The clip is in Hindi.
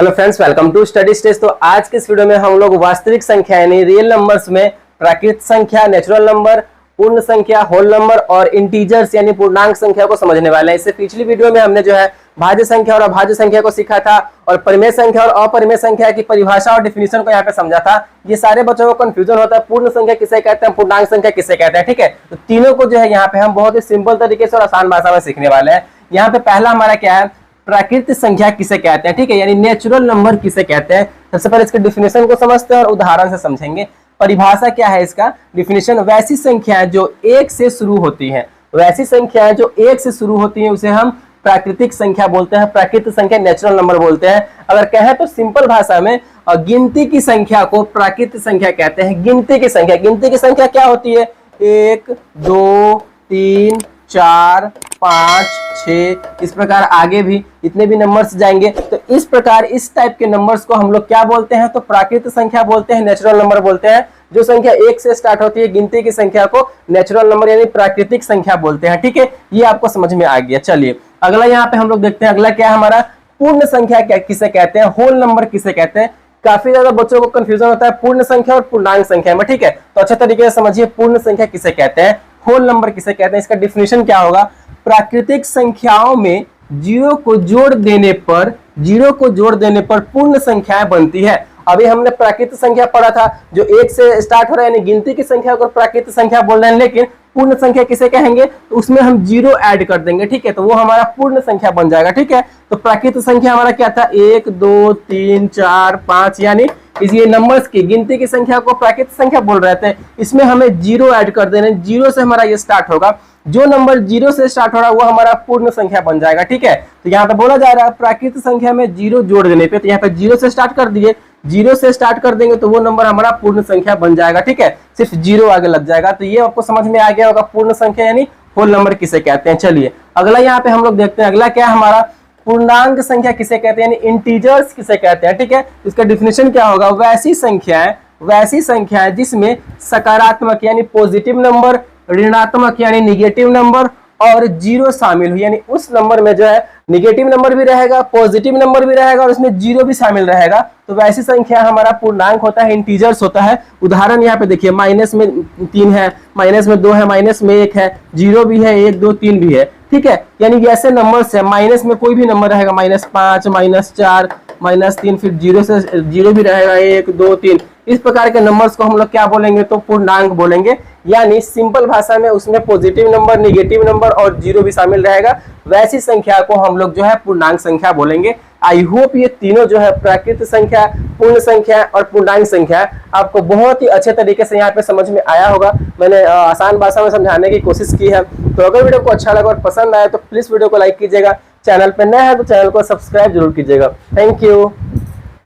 Hello friends, welcome to study stage. तो आज के इस वीडियो में हम लोग वास्तविक संख्या यानी रियल नंबर्स में प्राकृत संख्या, नेचुरल नंबर, पूर्ण संख्या, होल नंबर और इंटीजर्स यानी पूर्णांक संख्या को समझने वाले हैं। इससे पिछली वीडियो में हमने जो है भाज्य संख्या और अभाज्य संख्या को सीखा था और परिमेय संख्या और अपरिमेय संख्या की परिभाषा और डिफिनीशन को यहाँ पे समझा था। ये सारे बच्चों को कंफ्यूजन होता है, पूर्ण संख्या किसे कहते हैं, पूर्णांक संख्या किसे कहते हैं। ठीक है, तो तीनों को जो है यहाँ पे हम बहुत ही सिंपल तरीके से और आसान भाषा में सीखने वाले हैं। यहाँ पे पहला हमारा क्या है, प्राकृतिक संख्या किसे कहते हैं। ठीक है, यानी नेचुरल नंबर किसे कहते हैं। सबसे पहले इसके डिफिनेशन को समझते हैं और उदाहरण से समझेंगे। परिभाषा क्या है इसका, डिफिनेशन, वैसी संख्याएं जो एक से शुरू होती हैं, वैसी संख्याएं जो एक से शुरू होती हैं उसे हम प्राकृतिक संख्या बोलते हैं, प्राकृतिक संख्या नेचुरल नंबर बोलते हैं। अगर कहें तो सिंपल भाषा में गिनती की संख्या को प्राकृतिक संख्या कहते हैं। गिनती की संख्या क्या होती है, 1 2 3 4 5 6, इस प्रकार आगे भी जितने भी नंबर्स जाएंगे तो इस प्रकार इस टाइप के नंबर्स को हम लोग क्या बोलते हैं, तो प्राकृतिक संख्या बोलते हैं, नेचुरल नंबर बोलते हैं। जो संख्या 1 से स्टार्ट होती है गिनती की संख्या को नेचुरल नंबर यानी प्राकृतिक संख्या बोलते हैं। ठीक है, ये आपको समझ में आ गया। चलिए अगला यहाँ पे हम लोग देखते हैं, अगला क्या है हमारा, पूर्ण संख्या क्या किसे कहते हैं, होल नंबर किसे कहते हैं। काफी ज्यादा बच्चों को कंफ्यूजन होता है पूर्ण संख्या और पूर्णांक संख्या में। ठीक है, तो अच्छे तरीके से समझिए पूर्ण संख्या किसे कहते हैं, होल नंबर किसे कहते हैं। इसका डिफिनेशन क्या होगा, प्राकृतिक संख्याओं में जीरो को जोड़ देने पर पूर्ण संख्याएं बनती है। अभी हमने प्राकृतिक संख्या पढ़ा था जो 1 से स्टार्ट हो रहा है यानी गिनती की संख्या को प्राकृतिक संख्या बोल रहे हैं, लेकिन पूर्ण संख्या किसे कहेंगे, तो उसमें हम जीरो ऐड कर देंगे। ठीक है, तो वो हमारा पूर्ण संख्या बन जाएगा। ठीक है, तो प्राकृतिक संख्या हमारा क्या था, 1 2 3 4 5, यानी ये नंबर्स की गिनती की संख्या को प्राकृतिक संख्या बोल रहे थे, इसमें हमें जीरो ऐड कर देना। जीरो से हमारा ये स्टार्ट होगा, जो नंबर जीरो से स्टार्ट हो रहा है वो हमारा पूर्ण संख्या बन जाएगा। ठीक है, तो यहाँ पे बोला जा रहा है प्राकृतिक संख्या में जीरो जोड़ देने पे, तो यहाँ पे जीरो से स्टार्ट कर दिए, जीरो से स्टार्ट कर देंगे तो वो नंबर हमारा पूर्ण संख्या बन जाएगा। ठीक है, सिर्फ जीरो आगे लग जाएगा। तो ये आपको समझ में आ गया होगा पूर्ण संख्या यानी होल नंबर किसे कहते हैं। चलिए अगला यहाँ पे हम लोग देखते हैं, अगला क्या है हमारा, पूर्णांक संख्या किसे कहते हैं, यानी इंटीजर्स किसे कहते हैं। ठीक है, इसका डिफिनेशन क्या होगा, वैसी संख्याएं जिसमें सकारात्मक यानी पॉजिटिव नंबर, ऋणात्मक यानी निगेटिव नंबर और जीरो शामिल हो, यानी उस नंबर में जो है निगेटिव नंबर भी रहेगा, पॉजिटिव नंबर भी रहेगा और उसमें जीरो भी शामिल रहेगा, तो वैसी संख्या हमारा पूर्णांक होता है, इंटीजर्स होता है। उदाहरण यहाँ पे देखिए, माइनस में 3 है, माइनस में 2 है, माइनस में 1 है, जीरो भी है, 1 2 3 भी है। ठीक है, यानी ऐसे नंबर्स है, माइनस में कोई भी नंबर रहेगा, -5 -4 -3, फिर जीरो से जीरो भी रहेगा, 1 2 3, इस प्रकार के नंबर्स को हम लोग क्या बोलेंगे, तो पूर्णांक बोलेंगे। यानी सिंपल भाषा में उसमें पॉजिटिव नंबर, निगेटिव नंबर और जीरो भी शामिल रहेगा, वैसी संख्या को हम लोग जो है पूर्णांक संख्या बोलेंगे। आई होप ये तीनों जो है प्राकृतिक संख्या, पूर्ण संख्या और पूर्णांक संख्या आपको बहुत ही अच्छे तरीके से यहाँ पे समझ में आया होगा। मैंने आसान भाषा में समझाने की कोशिश की है। तो अगर वीडियो को अच्छा लगा और पसंद आया तो प्लीज वीडियो को लाइक कीजिएगा, चैनल पर नया है तो चैनल को सब्सक्राइब जरूर कीजिएगा। Thank you.